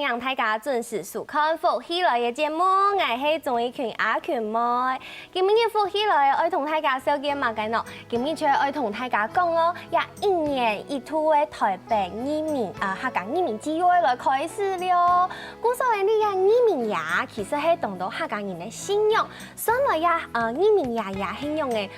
迎大家准时收看《福喜來》嘅節目，我係鍾意群阿群妹。今日《福喜來》愛同大家小見嘛嘅喏，今日就愛同大家講咯，也一年一度嘅台北移民客家移民之夜來開始了。古時候呢個移民夜其實係當到客家人嘅信仰，所以也移民夜也係用嘅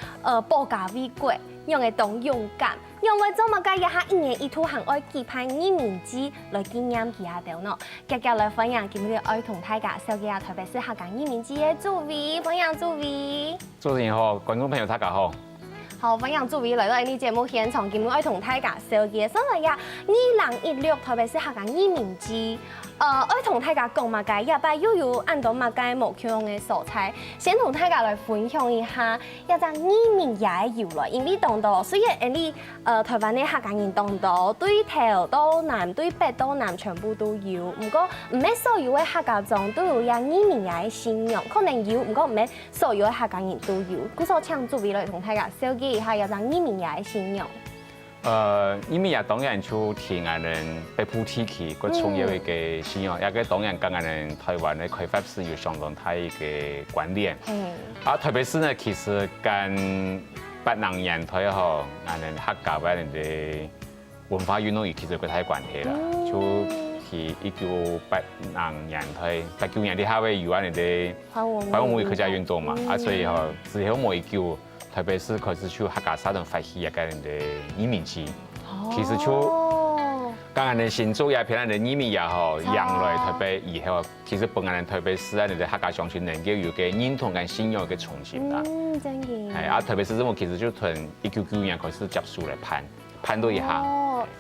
保家衛國，用嘅當勇敢。因為做乜嘅也係一年一度行愛舉辦移民節來紀念佢下掉喏，今日來分享今日愛同大家小嘅特別是客家移民節嘅主委，分享主委。主持人好，觀眾朋友大家好。好，分享主委來到呢節目現場，今日愛同大家小嘅，所以呀，2016特別是客家移民節。愛同大家講乜嘅，也擺又有按到乜嘅無窮嘅素材，先同大家來分享一下一隻移民夜嘅由來。因為當到雖然你台灣嘅客家人當到對頭到南對北到南全部都有，唔過唔係所有嘅客家莊都有呀移民夜嘅信仰，可能有，唔過唔係所有嘅客家人都有。故所請主委來同大家小記一下一隻移民夜嘅信仰。移民也當然就聽人北部地區個重要一個信仰，也個當然跟人台灣嘅開發史有相當大一個關聯。特別是呢，其實跟80年代後，人客家人嘅文化運動其實有太關係啦。就係1980年代、89年啲下尾有人哋反文化客家運動嘛，所以之後冇叫。特別是開始去客家社團發起一個人的移民節，其實就剛人哋先做也偏人哋移民也好，讓來特別以後，其實本人特別是人哋客家鄉親能夠有個認同跟信仰嘅重新啦。真嘅。特別是咁，其實就從1999年開始接觸嚟判到一下。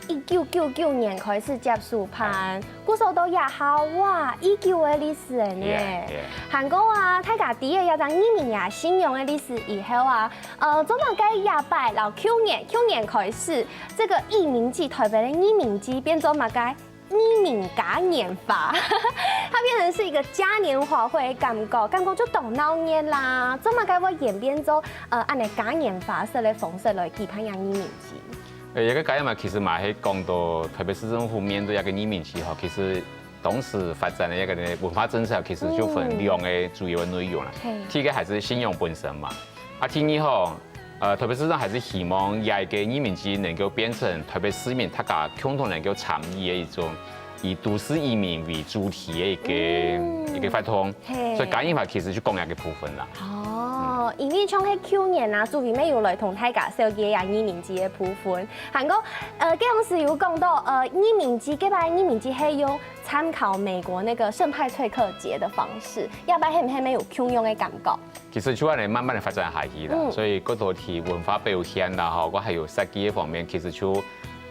1999年開始接觸判，嗰時候都也好哇，19嘅歷史嚟呢。韓國啊，大家第一有隻移民夜信仰嘅歷史以後啊，總大概28到去年開始，這個移民節台北嘅移民節變做乜嘅？移民嘉年華，它變成是一個嘉年華會感覺就到鬧熱啦。做乜嘅會演變做按呢嘉年華式嘅方式來舉辦移民節。一個嘉年華其實嘛係講到特別市政府面對一個移民氣候，其實當時發展的一個文化政策其實就分兩個主要的內容啦。第一個還是信仰本身嘛，第二後特別市政還是希望一個移民節能夠變成特別市民大家共同能夠參與的一種以都市移民為主題的一個活動，所以嘉年華其實就講一個部分啦。因為像喺去年啊，主委咩有來同大家小記啊移民節嘅部分，韓國嗰陣時有講到移民節，嗰擺移民節係用參考美國那個聖派翠克節的方式，要擺係唔係沒有共用嘅感覺？其實就係慢慢地發展下去啦，所以嗰度係文化表現啦，我還有設計嘅方面，其實就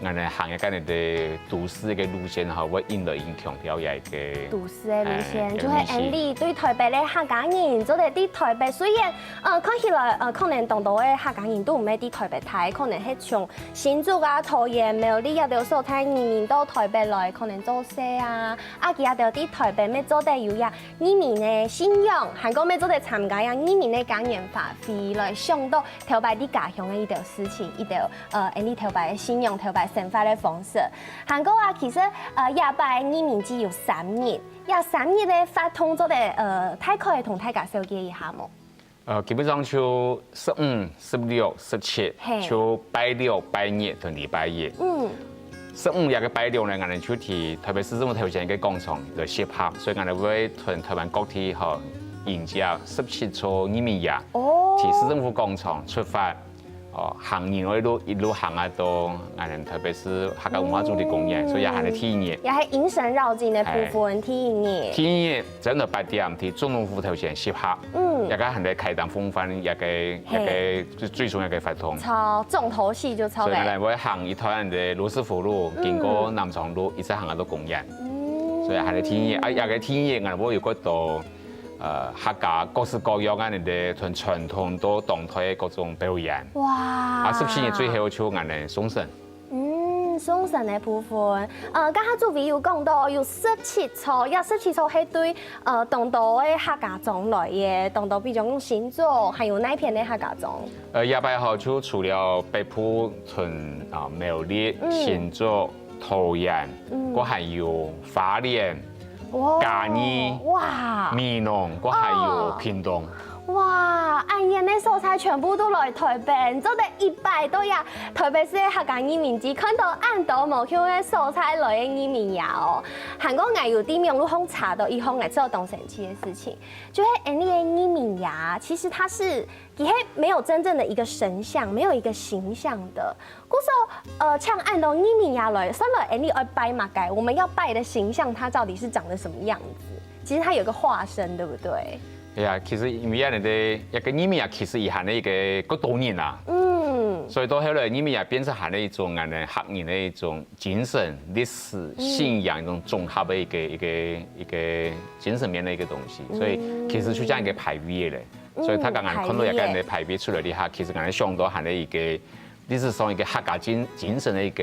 我哋行一個人的都市嘅路線，哈，會引來影響到一個都市嘅路線，就係你對台北嘅客家人，做啲啲台北，雖然看起來可能當到嘅客家人都唔係啲台北睇，可能係從新竹啊、桃園、苗栗啊條所睇移民到台北來，可能做些啊，其他條啲台北咩做啲有呀移民嘅信仰，韓國咩做啲參加呀移民嘅嘉年華，飛來想到台北啲家鄉嘅一條事情，一條你台北嘅信仰，台北生活嘅方式。韓國啊，其實廿八移民節有3日，廿3日咧發通咗嘅大概同大家小記一下冇？基本上就15、16、17，就拜六、拜日同禮拜日。15日嘅拜六呢，我哋就提特別市政府頭前嘅廣場來設拍，所以我哋會同台灣各地和迎接17座移民夜，提市政府廣場出發。行年我一路行到特別是客家文化主題公園，所以也係第一日。也係迎神繞境嘅部分，第一日。第一日早上8點，喺總統府頭前集合，一個係嚟開燈風範，一個最重要嘅活動。超重頭戲就超嘅。所以我哋會行一段嘅羅斯福路，經過南昌路，一直行到公園。所以係第一日，一個第一日我會有嗰度。客家各式各樣嘅人哋從傳統到當代嘅各種表演。哇！17日最後就我哋送神。送神嘅部分，剛才主委有講到有17座，有17座係對當道嘅客家莊來嘅，當道比較講新竹，還有哪片嘅客家莊？28號就除了北部從苗栗、新竹、桃園，我還有花蓮。嘉义、哇，美浓，我还有屏东。哇，按人的素材全部都来台北，做得100多呀！台北市的客家移民局看到按到无像的素材来的移民呀哦，韩国爱有啲名路方查到以后爱做动神奇的事情，就是安利的移民呀，其实它是其实没有真正的一个神像，没有一个形象的。故说像按到移民呀来，算了安利要拜嘛该，我们要拜的形象它到底是长得什么样子？其实它有个化身，对不对？係啊，其實因為人哋一個移民啊，其實以行的一個多年啦，所以到後來移民啊變成行的一種人哋客人的一種精神、歷史、信仰一種綜合的一個精神面的一個東西，所以其實就這樣一個排比咧，所以他剛剛看到一個人哋排比出來的下，其實人哋想到行的一個歷史上一個客家精神的一個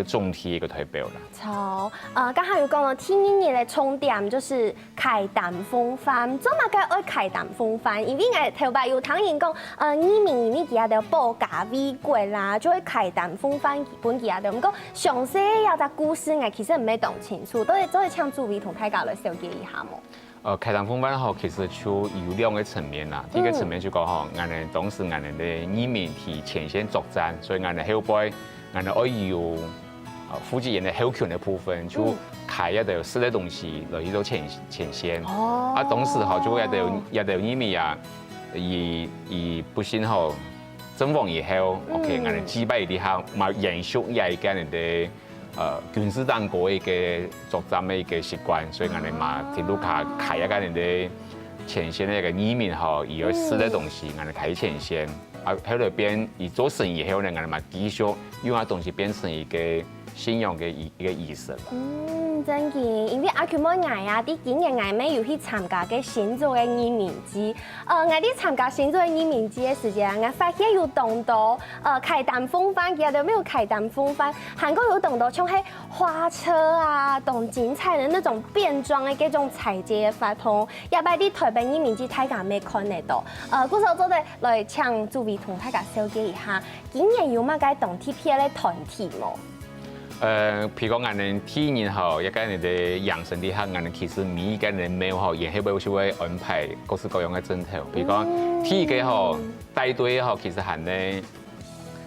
總體一個代表啦。好，剛才有講到天然嘅重點就是開淡風帆，做乜嘅愛開淡風帆？因為我頭擺有聽人講，移民呢幾下就報價美國啦，就會開淡風帆本幾下就唔講詳細有隻故事，我其實唔係懂清楚，都係請諸位同大家來了解一下麼？開淡風帆吼，其實就有兩個層面啦。第一個層面就講吼，我哋當時我哋嘅移民去前線作戰，所以我哋後輩我哋愛有負責人的後勤的部分，就開一條新的東西來去到前線。啊，當時吼就一條移民啊，而不幸吼陣亡以後，OK， 我哋擊敗啲下，嘛延續也係跟人哋。軍事黨國一個作戰的一個習慣，所以我哋嘛喺度開一個人哋前線的一個移民吼，而有新的東西，我哋開前線，啊喺裏邊而做生意後呢，我哋嘛繼續用啊東西變成一個信仰嘅一個儀式啦。真嘅，因為阿佢冇捱啊，啲今年捱尾要去參加嘅新竹嘅移民節，我啲參加新竹嘅移民節嘅時間，我發現有動到開淡風帆，其實都沒有開淡風帆，韓國有動到像係花車啊，同精彩的那種變裝嘅嗰種彩節嘅法通，也擺啲台北移民節大家未看得到。嗰時候做得來請諸位同大家了解一下，今年有乜嘅動 TPL 嘅團體冇？譬如講，我哋天然吼，一個人哋養生啲客，我哋其實每一個人沒有吼，也係會安排各式各樣嘅陣頭。譬如講，第一個吼帶隊吼，其實係呢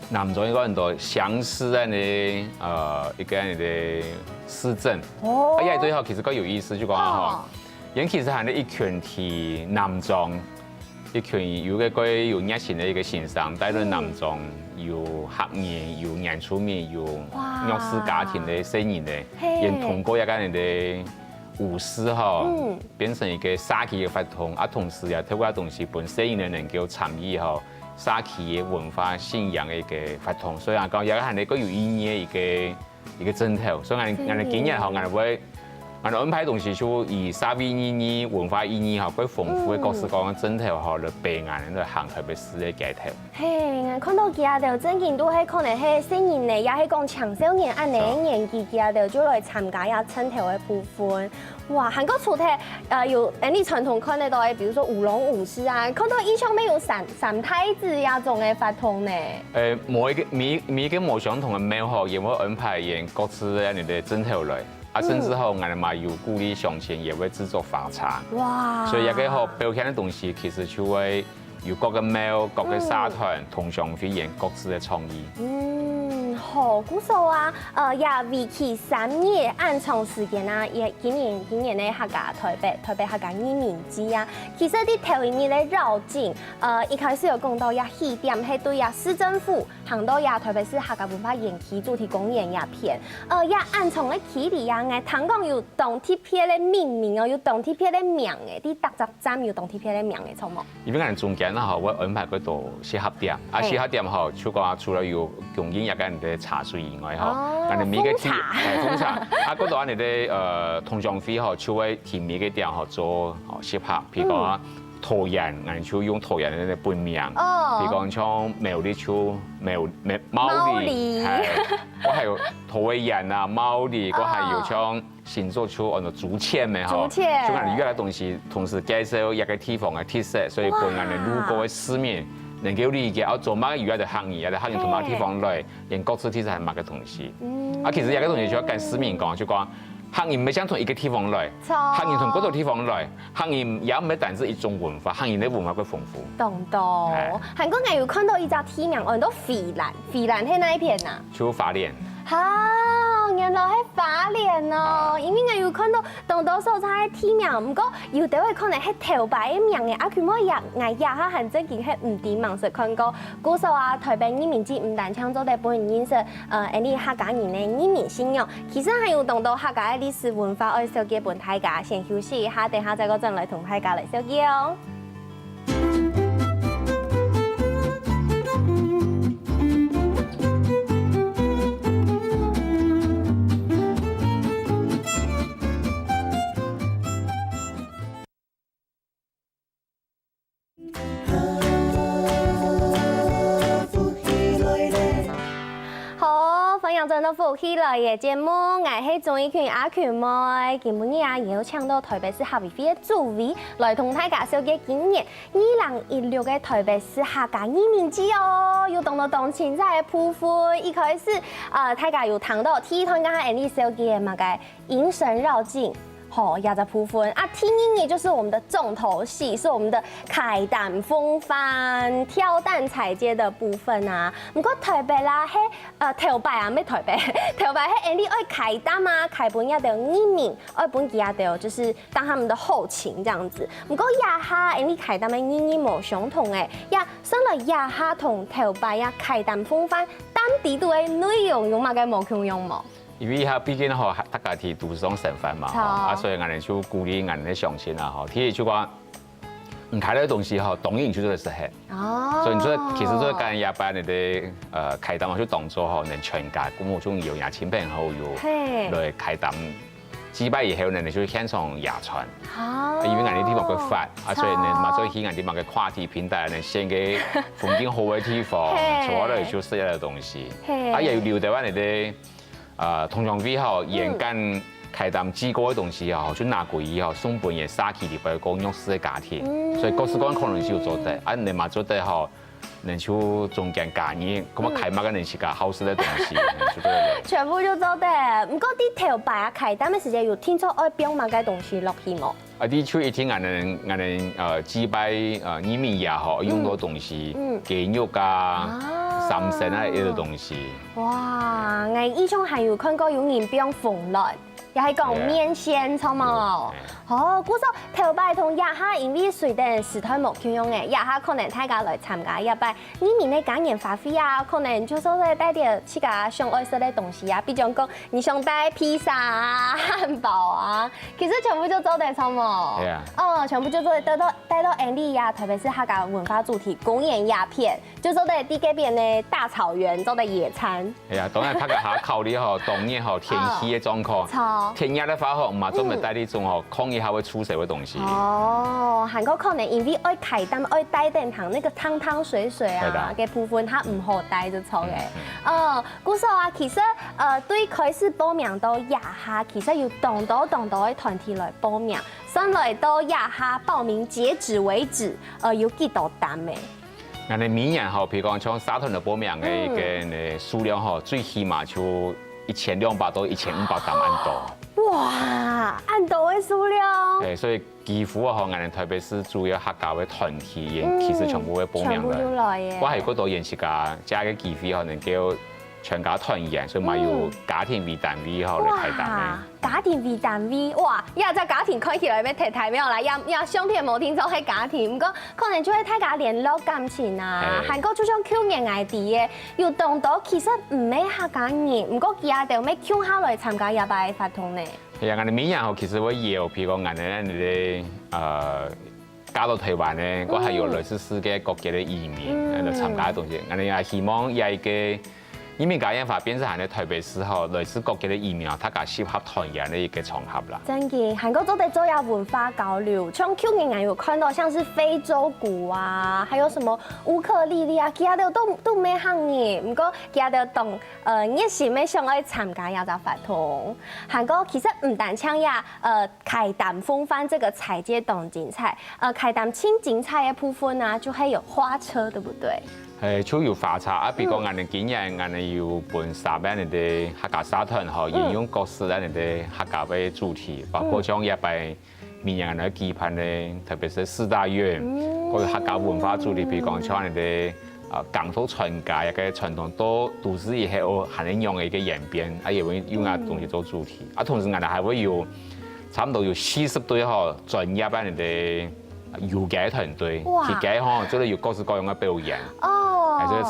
南莊一個人度相思嘅呢一個人哋市政。哦。一隊吼其實個有意思，就講吼，因其實係呢一群去南莊，一群有個有熱情嘅一個先生帶到南莊。有客人，有原住民，有弱勢家庭的聲音的，也通過一個人的舞獅哈，變成一個社區的活動，啊，同時也透過東西本聲音的能夠參與哈社區的文化信仰的一個活動，所以講一個係一個有意義的一個陣頭，所以我哋今日哈，我哋會。我哋安排東西就以社會意義、文化意義嚇，佢豐富嘅各式各樣嘅陣頭嚇，嚟備案嚟行特別市嘅街頭。嘿，看到其他條真件都係可能係新人嚟，也係講青少年按年年紀其他條就來參加呀陣頭嘅部分。哇，韓國除咗有你傳統看得到嘅，比如說舞龍舞獅啊，看到以上面有三太子呀種嘅法通呢。每一個冇相同嘅廟號，也會安排人各自嘅你哋陣頭來。啊，甚至後我哋嘛有鼓勵鄉親也會製作法茶，哇！所以一個好表現嘅東西，其實就會有各個廟、各個社團同鄉會演各自嘅創意。好，古數啊，也為期3日，按長時間啊，也今年咧客家台北客家移民節啊，其實啲頭一日咧繞境，一開始有講到也起點係對呀市政府行到呀台北市客家文化園區主題公園也片，也按從咧起點呀，我聽講有當 TPL 嘅命名哦，有當 TPL 嘅名嘅，啲特色站有當 TPL 嘅名嘅，錯冇？因為我哋中間啦嗬，會安排嗰度適合點，啊適合點嗬，除了有供應一個人嘅茶水以外嗬，我哋每個天風茶，啊嗰度我哋嘅同鄉會嗬，就會提每個點嗬做適合，譬如講桃仁，我哋就用桃仁嘅本名，譬如講像苗栗就毛栗，我還有桃仁啊毛栗，我還有像新竹就按照竹籤嘅嗬，就我哋越來東西同時介紹一個地方嘅特色，所以俾我哋路過嘅市民。能夠理解，我做乜嘢有啲客人，有啲客人同埋地方來，連各自其實係乜嘅東西。啊，其實有個東西就要跟市民講，就講客人唔係想從一個地方來，客人從嗰個地方來，客人也唔係單止一種文化，客人嘅文化會豐富。懂到，韓國人有看到一隻地名，我都宜蘭，宜蘭喺哪一片啊？就花蓮。好，原來係花蓮哦，因為我有看到當多所在地名，唔過有啲位可能係頭擺嘅名嘅，啊佢冇入嗌下行正經係唔點盲實看過。古時候啊，台北移民節唔但唱做啲本人認識，啲客家人嘅移民信仰，其實係有當到客家嘅歷史文化，愛小記本大家先休息一下，等下再嗰陣來同大家嚟小記哦。進到福喜來嘅節目，我係綜藝圈阿權妹，今日啊也有請到台北市客委會嘅主委來同大家小結今年2016嘅台北市客家移民節哦，有當到當前在部分，一開始大家有談到第一團剛剛 Andy 小結嘛個迎神繞境。好，也在部分啊，聽音樂就是我們的重頭戲，是我們的開蛋風帆、跳蛋彩街的部分啊。不過台北啦，係頭擺啊，咩台北？頭擺係 Andy 愛開蛋啊，開本也得有移民，愛本也得有就是當他們的後勤這樣子。不過亞哈 Andy 開蛋嘅意義冇相同誒，呀，生來亞哈同頭擺呀開蛋風帆，當地度嘅內容有乜嘅冇共用冇？因為佢畢竟嗬，大家係都上省份嘛，啊，所以我哋就鼓勵我哋鄉親啊，嗬，提起就話唔開呢個東西嗬，當然就做得實現。哦。所以你說其實做間夜班你哋開蛋嘛，就當作嗬，能全家咁我中有廿親朋好友來開蛋，祭拜以後呢，你就獻上夜餐。哦。因為我哋地方佢發，啊，所以你嘛所以起我哋地方嘅跨地平台，你獻給風景好嘅地方，做嚟就食嘅東西。啊，又要留到我哋。通常以後沿間開蛋煮過嘅東西啊，就拿過以後送本嘢沙期嚟俾個弱勢嘅家庭，所以各式各樣可能就做得，啊你嘛做得好，能就中間加熱，咁啊開乜嘅能食個好食嘅東西，就做得。全部就做得，唔過啲頭擺啊開蛋嘅時間有聽說愛標乜嘅東西落去冇？啊啲就一聽我哋祭拜移民也好，用到東西，雞肉啊。三鮮啊，呢個東西。哇！我以前係有看過有人標鳳來，又係講麵線，錯冇？哦，嗰時候頭擺同亞哈因為隨便時代冇共用嘅，亞哈可能大家來參加一擺，移民嘅感染發揮啊，可能就說咧帶啲自家想愛食嘅東西啊，比如講你想帶披薩啊、漢堡啊，其實全部就做得錯冇？係啊。哦，全部就做得帶到 Andy 呀，特別是客家文化主題公園鴉片，就做得啲嗰邊嘅大草原做得野餐。係啊，當然客家下考慮嗬，當然嗬天氣嘅狀況，天熱嘅話嗬，唔係專門帶啲種嗬抗疫下會出事嘅東西。哦，韓國可能因為愛開蛋愛帶點糖，那個湯湯水水啊嘅部分，它唔好帶就錯嘅。嗰時候啊，其實對開始報名到亞哈，其實要當到嘅團體來報名，上來到亞哈報名截止為止，有幾多單嘅？我哋每年嗬，譬如講像沙屯嘅報名嘅數量嗬，最起碼就1200到1500單按多。哇，按多嘅數量。係，所以幾乎啊，我哋特別是主要客家嘅團體，其實全部會報名全部都來嘅。我係嗰度認識㗎，加嘅機會可能叫全家團圓，所以咪有家庭為單位後嚟開蛋嘅。家庭為單位，哇！一隻家庭看起來要太太妙啦，也相片冇聽做係家庭，唔過可能就係大家聯絡感情啊。韓國就像 Q 人外地嘅，要當到其實唔係客家人，唔過其他就咩 Q 下來參加一擺活動呢？係啊，我哋每年後其實會有，譬如講我哋咧加到台灣咧，我係有來自世界各地嘅移民嚟參加嘅東西，我哋也希望有一個。因為咁樣發變成係台北市後類似國際嘅移民啊，大家適合團圓嘅一個場合啦。真嘅，韓國做得做下文化交流，像 Q 年有看到像是非洲鼓啊，還有什麼烏克麗麗啊，其他的都沒行嘅。不過其他的懂熱心嘅想愛參加也就發通。韓國其實唔單唱呀，開蛋風帆這個彩街當精彩，開蛋清精彩嘅部分啊，就係有花車，對不對？就有花茶啊，比如讲我哋今年我哋有本3班的客家沙團吼，沿用各式咱的客家的主題，包括像一擺明年的舉辦的，特別是4大院，嗰個客家文化主題，比如講像我哋的港土傳家一個傳統到都市以後還能用的一個演變，啊也會用啊東西做主題，啊同時我哋還會有差唔多有40隊吼專業班的遊街團隊，去街吼做有各式各樣的表演。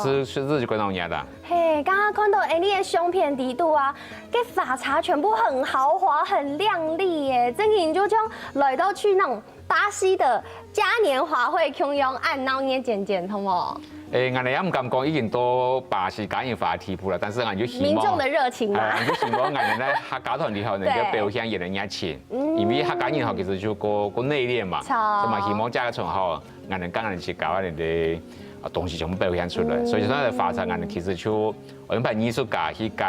所以是就那樣的。嘿，剛剛看到你的相片底度啊，這髮茶全部很豪華、很亮麗耶，真嘅就像來到去那種巴西的嘉年華會，咁樣按鬧熱漸漸，好冇？我哋也唔敢講已經到巴西嘉年華地步啦，但是我就希望民眾的熱情嘛，我就希望我哋咧客家團裡頭能夠表現也能熱情，因為客家人吼其實就個內斂嘛，所以希望這個場合我哋跟人去搞我哋的東西全部表現出來，所以嗰個發展我哋其實就安排藝術家去跟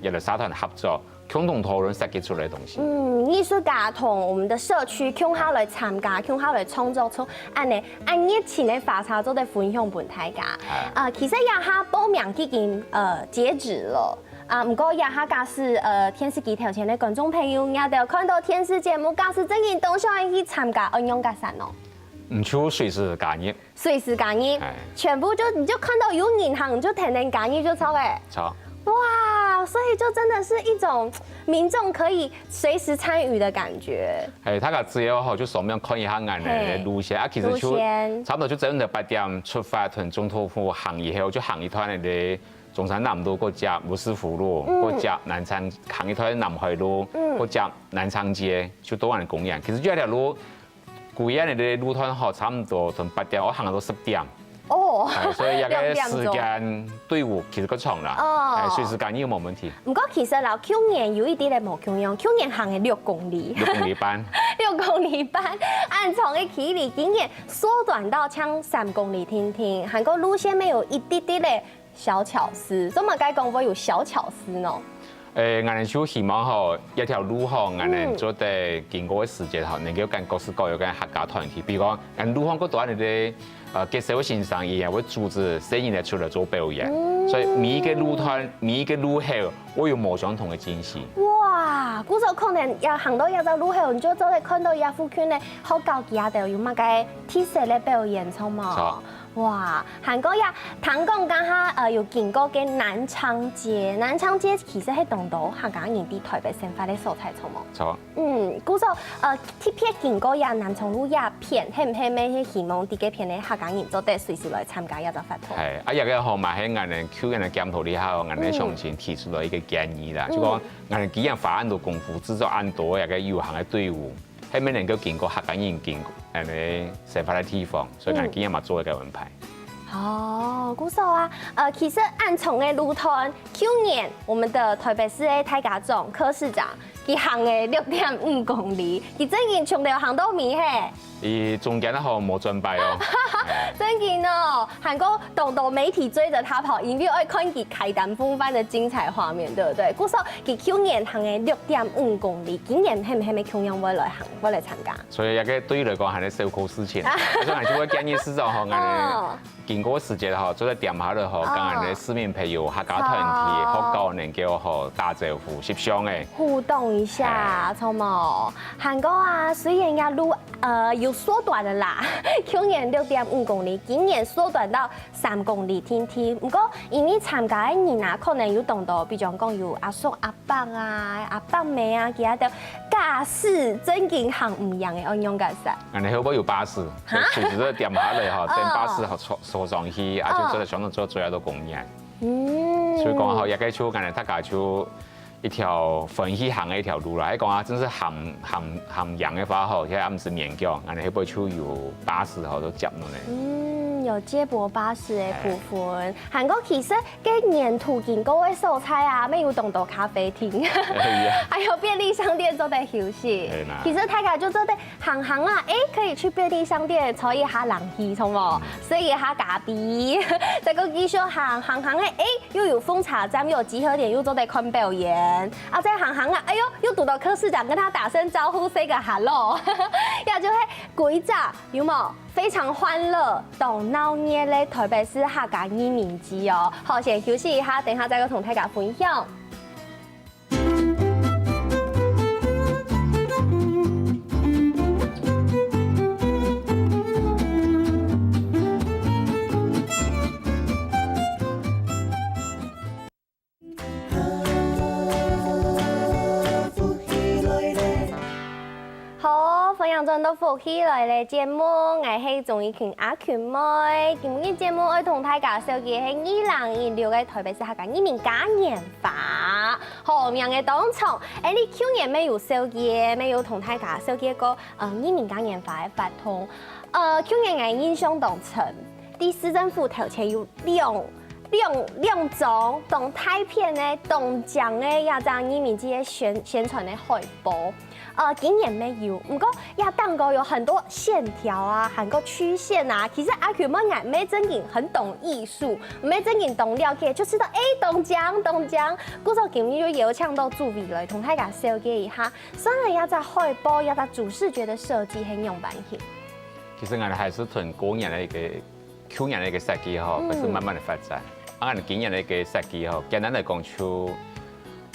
一個社團合作，共同討論設計出來的東西。藝術家同我們的社區共下來參加，共下來創作出按熱情的髮茶做的分享俾大家。其實也下報名已經截止了。唔過也下假使電視機頭前的觀眾朋友，也都看到電視節目，假使真係都想去參加，安樣個啥咯？唔就隨時加入，隨時加入，全部你就看到有銀行就天天加入就超誒。超。哇，所以就真的是一種民眾可以隨時參與的感覺。他個只要就上面看一下俺的路線，其實就差不多就真的8點出發，從總統府行以後就行一段的中山南路，過夾吳師傅路，過夾南昌行一段南海路，過夾南昌街，就到俺的公園。其實這條路。古一的路段吼，差唔多從8點我行到10點，所以一個時間隊伍其實夠長啦，隨時間呢個冇問題。不過其實去年有一啲咧冇共樣，去年行嘅6公里，6公里班，6公里班，按從嘅距離竟然縮短到像3公里聽聽，韓國路線沒有一啲啲嘅小巧思，咁啊該講會有小巧思呢？我哋就希望吼一條路吼，我哋做得經過嘅時間吼，能夠跟各式各樣嘅客家團體，比如講，喺路況嗰度，我哋嘅社會線上也會組織聲音嚟出嚟做表演，所以每一個路段、每一個路口，我有冇相同嘅驚喜。哇！古時候可能也行到一個路口，你就真係看到一附近咧好高級啊，有乜嘅特色嘅表演，錯嘛？哇！韓國呀，聽講講下有見過嘅南昌街，南昌街其實係當到客家人啲台北生活嘅所在，錯冇？錯。古時候貼片見過呀，南昌路一片，係唔係咩係希望啲嘅片咧客家人做得隨時來參加一個活動？係啊，一個號碼喺我哋 Q 人嘅檢討之後，我哋上前提出來一個建議啦，就講我哋既然花咁多功夫製作咁多一個遊行嘅隊伍。係咪能夠經過客家人經過生活嘅地方，所以我哋今日嘛做一個安排。哦，古時候啊，其實按從嘅路段，去年我們的台北市嘅太家總柯市長，佢行嘅6.5公里，佢真係從頭行到尾嘿。伊中間咧好冇準備哦，真嘅哦，韓國眾多媒體追着他跑，因為愛看佢開單風範的精彩畫面，對不對？古時候佢去年行嘅6.5公里，今年係唔係咪同樣會來行，會來參加？所以一個對於嚟講係啲小可事情，所以就會建議市長吼，我哋經過時間吼，做啲點下嚟吼，跟我哋市民朋友、客家團體、好高能夠吼打招呼、協商嘅互動一下，錯冇？韓國啊，雖然嘅路有縮短的啦，去年6.5公里，今年縮短到3公里天天。不過因為參加嘅人啊，可能有當到，比如講有阿叔、阿伯啊、阿伯妹啊，其他的駕駛真經行唔一樣嘅，安樣駕駛。我哋後邊有巴士，所以隨時都點下嚟吼，等巴士吼坐上去，啊就做上到最後到公園。所以講吼，一個就我哋大家就。一條分去行嘅一條路啦，喺講啊，真是含洋嘅話吼，其實唔是勉強，我哋喺邊處有巴士吼都接落嚟。有接駁巴士嘅部分。韓國其實嘅沿途經過嘅所在啊，咩有當到咖啡廳，還有便利商店做得休息。其實大家就做得行啊，可以去便利商店坐一下冷氣，錯冇？睡一下咖啡，再個繼續行嘅，又有奉茶站，又有集合點，又做得看表演。啊，再行啊，哎呦，又讀到柯市長跟他打聲招呼，say 個 hello，也就是规则有冇非常欢乐、动闹热的台北市客家移民节哦。好，先休息一下，等下再跟同大家分享。分享中都福起来的节目，我是综艺群阿群妹。今日节目要同大家介绍嘅係2016嘅台北市客家移民嘉年華。好，名嘅當場，你去年沒有收嘅，沒有同大家收嘅個移民嘉年華嘅活動。去年我印象當中，啲市政府頭前有兩種動態片嘅、動講嘅，也就移民節宣傳嘅海報。今年沒有，不過也當過有很多線條啊，很多曲線啊。其實阿群妹眼沒真經很懂藝術，沒真經懂了解，就知道動獎。故作今日就邀請到主委來同大家紹介一下，雖然也在海報，也在主視覺的設計很用版型。其實我哋還是從過年的一個去年的一個設計吼，開始慢慢的發展。我哋今年的一個設計吼，簡單來講就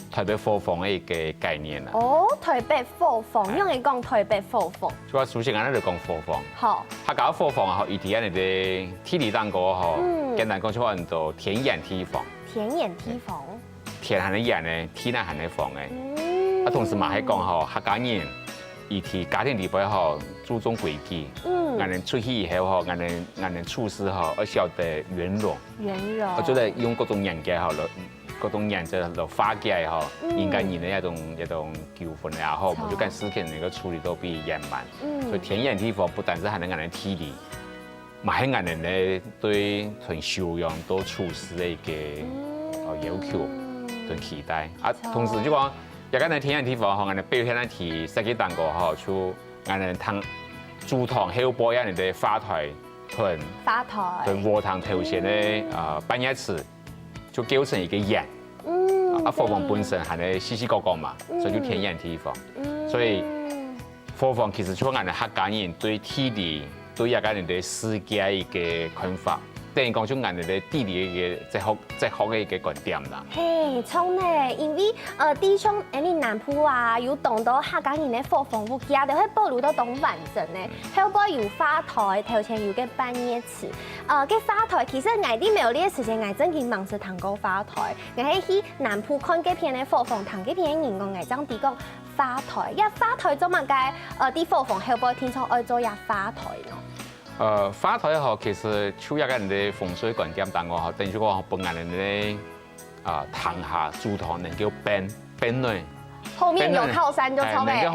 台北貨房的一個概念啦。哦，台北貨房，用嚟講台北貨房。就話首先我哋就講貨房。好。客家貨房吼，以前我哋嘅地理當個吼，簡單講就話做田園地房。田園地房。田係啲人咧，地係啲房嘅。同時嘛係講吼，客家人以前家庭地位吼注重規矩。我哋出去以後吼，我哋處事吼要曉得圓融。我覺得用各種人嘅吼各種人就化解吼，應該人的一種糾紛也好，我就跟事情能夠處理都比圓滿。所以田園地方不但是係能夠體理，嘛係人咧對從修養到處事的一個要求同期待。同時就講，一個人田園地方吼，我哋表現嚟提設計單個吼，就我哋同主堂後背人哋花台同和堂頭前的半夜池。就構成一個園，貨房本身係咧細細個個嘛，所以就田園地方。所以貨房其實就係我哋客家人對地理、對一個人嘅世界一個看法，等於講就我哋嘅地理嘅哲學嘅一個觀點啦。嘿，錯呢，因為地方你南部啊，有當到客家人嘅貨房物件，就可以保留到當完整呢。後邊有花台，頭前有個半夜池。個花台其實我哋沒有呢個時間，我真係忙着談過花台。我係去南部看幾片嘅貨房，談幾片嘅人工，我真係講花台。一花台做乜嘅？啲貨房後邊聽說愛做一花台咯。花台吼，其實就一個人嘅風水觀點，但我吼等於講本人哋堂下主堂能夠變亂。後面有靠山就超美。能夠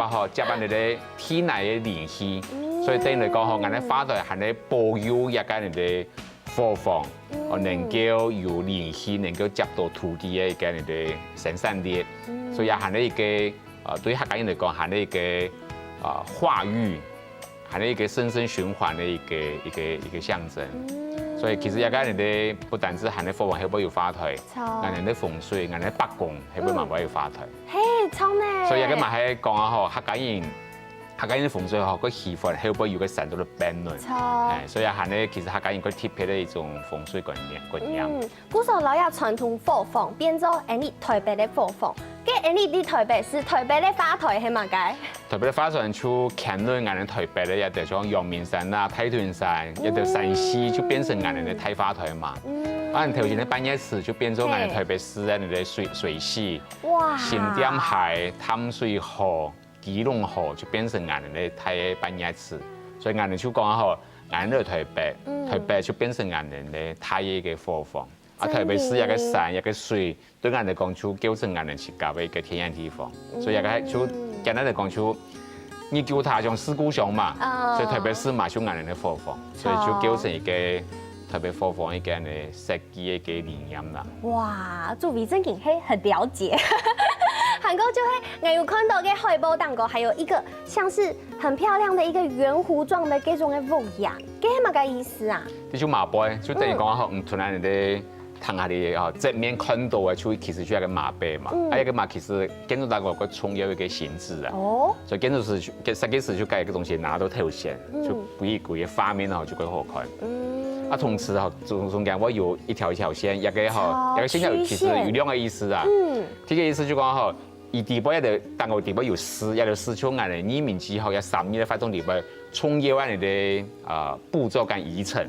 吼接你哋體內嘅聯繫。所以對嚟講，我哋花台係咧保佑一個人嘅貨房，能夠有聯繫，能夠接到土地嘅一個人嘅生產力。所以也係咧一個對客家人嚟講係咧一個化育，係咧一個生生循環嘅一個象徵。所以其實一個人嘅不單止係咧貨房，係會有花台，我哋嘅風水，我哋北宮係會慢慢有花台。嘿，錯呢！所以今日係講下嗬，客家人風水學個氣氛，後邊有個成到嘅變亂，所以係咧，其實客家人個貼嘅一種風水觀念。古時候老有傳統貨房變咗台北嘅貨房，跟啲台北市台北嘅花台係乜嘅？台北嘅花台就看到人台北咧，有條像陽明山啊、太屯山，有條山溪就變成人哋嘅太花台嘛。頭前嘅半夜池就變咗人哋台北市嘅你嘅水系，新店海、淡水河。基隆河就變成人哋太半夜池，所以人哋就講吼，人哋台北就變成人哋太嘅貨房。台北市一個山一個水，對人哋講就構成人哋設計嘅一個田園地方。所以一個就簡單嚟講就，你叫它像四故鄉嘛，所以台北市嘛就人哋嘅貨房，所以就構成一個台北貨房一個人嘅設計嘅理念啦。哇，主委真係很了解。韓國就係我有看到嘅海報當中，還有一個像是很漂亮的一個圓弧狀的這種嘅屋檐，這係乜嘅意思啊？呢種馬背就等於講唔同人哋躺下的哈正面看到的，其实就一個馬背嘛，一個馬其實建築大個個重要一個形制啊，所以建築師設計師就將一個東西拿到頭前，就不一個畫面就會好看。啊，同時中間我有一條線，一個線其實有兩個意思啊。第一個意思就講吼，伊地部一個單個地部有絲，一個絲像俺哋擬面之後有3米的發動地部，重要俺哋的步驟跟議程。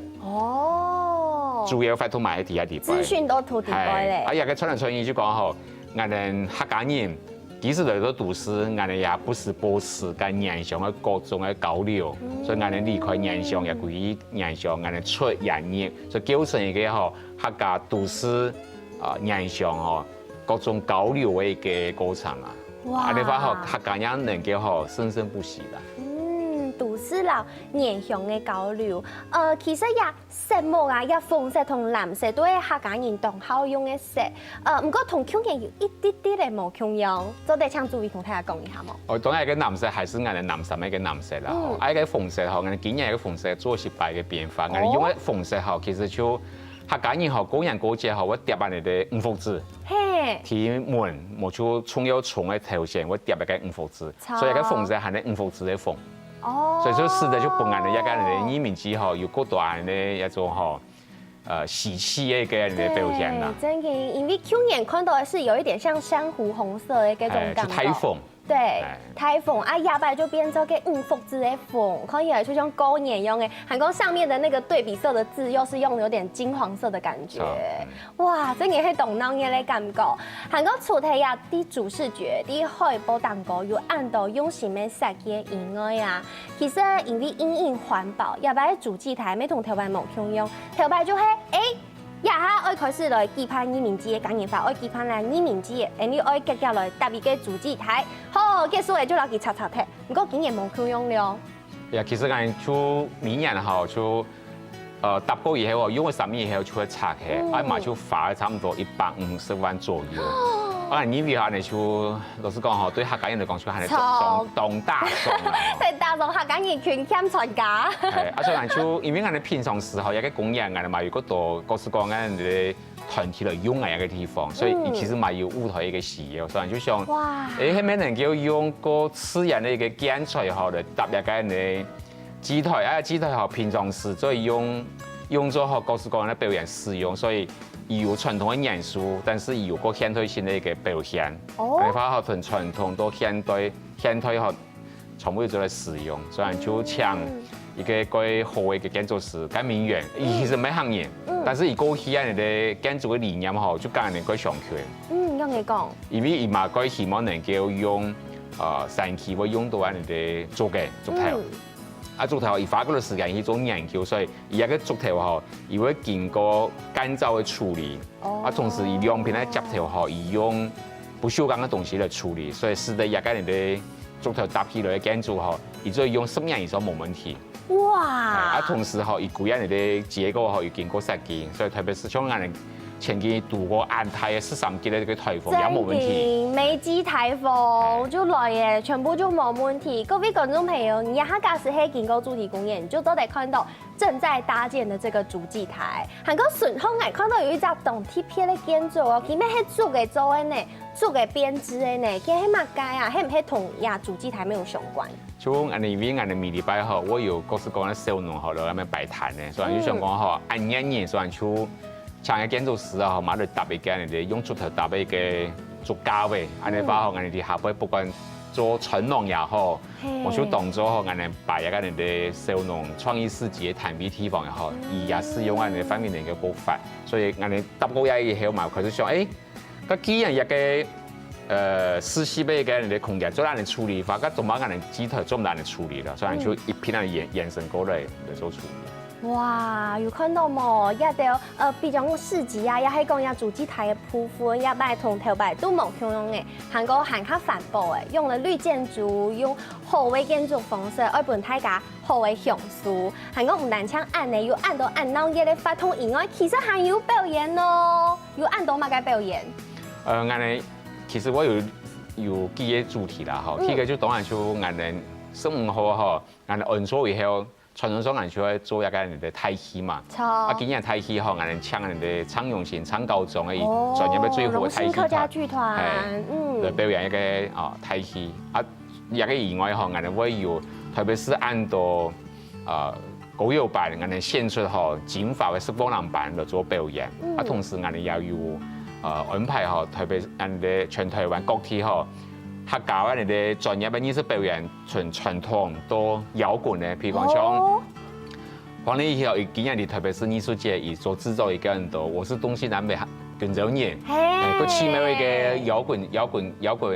主要發動埋喺地下地部。資訊都土地部咧。啊，一個傳來傳去就講吼，俺哋客家人。其實嚟到都市，我哋也不是保持跟人上嘅各種嘅交流，所以我哋離開人上也歸於人上，我哋出人業，所以構成一個吼客家都市人上吼各種交流嘅一個過程啊。哇！你發覺客家人能夠吼生生不息啦。都市啦，人上嘅交流，其實也色木啊，也紅色同藍色都係客家人當好用嘅色，唔過同腔人有一啲啲嘅冇共樣，做得請注意同大家講一下冇。當然個藍色還是我哋南山嘅藍色啦，啊個紅色吼，我哋今年個紅色做失敗嘅變化，我哋用嘅紅色吼，其實就客家人吼個人個節吼，我疊下你哋五福字，天門冇出重要重嘅頭線，我疊一個五福字，所以個紅色係你五福字嘅紅。所以說試着就本來的一個人的擬面之後，有過大的一種吼，喜氣的一個人的表現啦。真嘅，因為去年看到的是有一點像珊瑚紅色的嗰種感覺。颱風。對，颱風啊，下擺就變成個五福字的風，可以就像高年用的，韓國上面的那個對比色的字，又是用有點金黃色的感覺。哇，真嘅係動腦嘅咧感覺。韓國主題啊，啲主視覺、啲海報蛋糕有按到用心嘅設計以外啊，其實因為因應環保，下擺主祭台咪同頭擺冇共用，頭擺就係呀哈！愛開始來舉辦擬面節嘅感染法，愛舉辦來擬面節嘅，你愛接下來搭一個主祭台，好，結束嚟就攞佢擦擦睇，不過今年冇共用了。呀，其實我就明年吼就搭過以後，用咗3年以後就會拆嘅，啊嘛就花了差唔多150萬左右。啊，你以後你就老實講吼，對客家人嚟講就係當大眾啦。對大眾客家人群欠參加。係，啊所以就因為我哋平常時候有個公園，我哋咪有嗰度各式各樣嘅團體嚟用嘅一個地方，所以其實咪有舞台一個事業，所以就想，係咪能夠用個自然嘅一個建材後嚟搭一個嘅祭台啊？祭台後平常時再用咗學各式各樣嘅表演使用，所以有傳統嘅元素，但是有個現代性嘅一個表現。你發覺同傳統到現代學全部做嚟使用，所以就請一個好嘅建築師跟名媛，其實沒行業，但是過去啊，你哋建築嘅理念吼，就跟人哋上權。用你講。因為嘛，佢希望能夠用神奇會用到啊，你哋做嘅竹頭。啊，竹頭，伊花嗰個時間去做研究，所以伊一個竹頭吼，伊會經過乾燥嘅處理，啊，同時伊兩邊咧接頭吼，伊用不鏽鋼嘅東西嚟處理，所以使得一個人哋竹頭搭起來嘅建築吼，伊就用10年以上冇問題。哇！啊，同時吼，伊古人哋結構吼，又經過設計，所以特別是像我哋前幾度過安泰嘅13級嘅呢個颱風也冇問題。美姬颱風就來嘅，全部就冇問題。各位觀眾朋友，你下架時係經過主題公園，就都得看到正在搭建的這個主祭台。韓國順豐哎，看到有一隻動鐵片嘅建築哦，佢咩係做嘅做嘅呢？做嘅編織嘅呢？佢係乜解啊？係唔係同呀主祭台沒有相關？就我哋每禮拜吼，我有各式各樣嘅小農吼，嚟咁樣擺攤嘅，所以就想講吼，按年所以就請個建築師啊，買嚟搭一間人哋用竹頭搭一個竹架位，安尼發吼，人哋下邊不管做傳統也好，我就當做吼，人哋擺一個人哋小農創意市集嘅攤位地方也好，伊也是用人哋方面嘅一個步伐，所以人哋搭過嘢以後嘛，佢就想個既然一個實施俾嘅人哋空間做難嚟處理法，咁做乜人哋祭台做唔難嚟處理啦，所以就一片人延伸過嚟做處理。哇，有看到冇？一條比較市集啊，也係講呀主祭台嘅鋪貨，一擺同頭擺都冇共用嘅，韓國韓卡環保嘅，用了綠建築，用好嘅建築方式，愛本大家好嘅享受。韓國唔單槍按嘅，有按到按鬧嘅咧發通以外，其實還有表演咯，有按到乜嘅表演？我哋其實我有幾個主題啦，吼，第一個就當然就我哋15號吼，我哋按咗以後。傳統上，我哋就會做一個人哋太戲嘛。錯。今年太戲嗬，我哋請人哋陳永信、陳高中嘅專業嘅最好嘅太戲客家劇團，嚟表演一個太戲。一個以外嗬，我哋會有，特別是按到歌謠班，我哋獻出嗬金髮嘅釋放人班嚟做表演。同時我哋也有安排嗬，特別人哋全台灣各地嗬。客家人哋專業嘅藝術表演，從傳統到搖滾咧，譬如講像，可能以後今日特別是藝術節，而所製造一個人都，我是東西南北跟着年，個奇妙一個搖滾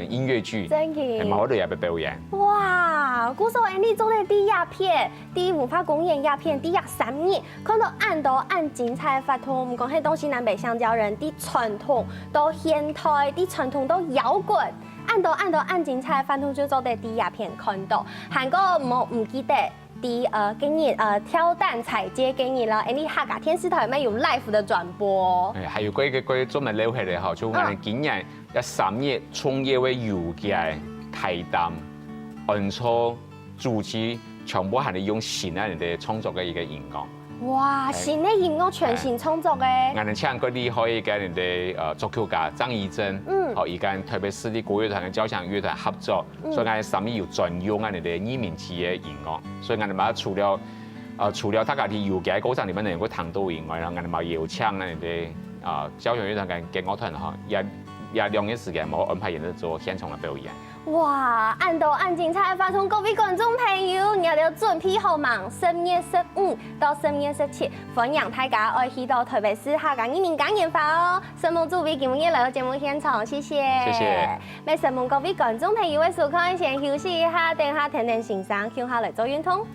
音樂劇，係冇得入去表演。哇！古時候你做的第一片，第文化公園一片，第3年，看到按精彩發圖，唔講係東西南北香蕉人，啲傳統到現代，啲傳統到搖滾。按精彩發圖就做的第一片看到，韓國唔記得今日跳蛋踩街今日啦，你客家電視台咪有 live 的轉播。係有個專門留起嚟嗬，就我哋今年3月創業嘅遊街台擔按錯主題，全部係你用新嘅人哋創作嘅一個音樂。哇！新的音樂全新創作嘅。我哋請嗰啲可以跟人哋作曲家張怡珍，而家特別是啲國樂團跟交響樂團合作，所以我哋上面有專用我哋嘅二面體嘅音樂，所以我哋嘛除了大家啲遊街歌唱裡面能夠聽到以外啦，我哋嘛邀請我哋嘅交響樂團跟樂團嗬，也2年時間冇安排人哋做現場嘅表演。哇！按精彩發送各位觀眾朋友，你要準備好忙，10月15到10月17，歡迎大家愛去到台北市客家移民感染法哦。新聞組為今日來到節目現場，謝謝。謝謝。咪新聞各位觀眾朋友嘅收看，先休息一下，等下聽欣賞，向下來做運動。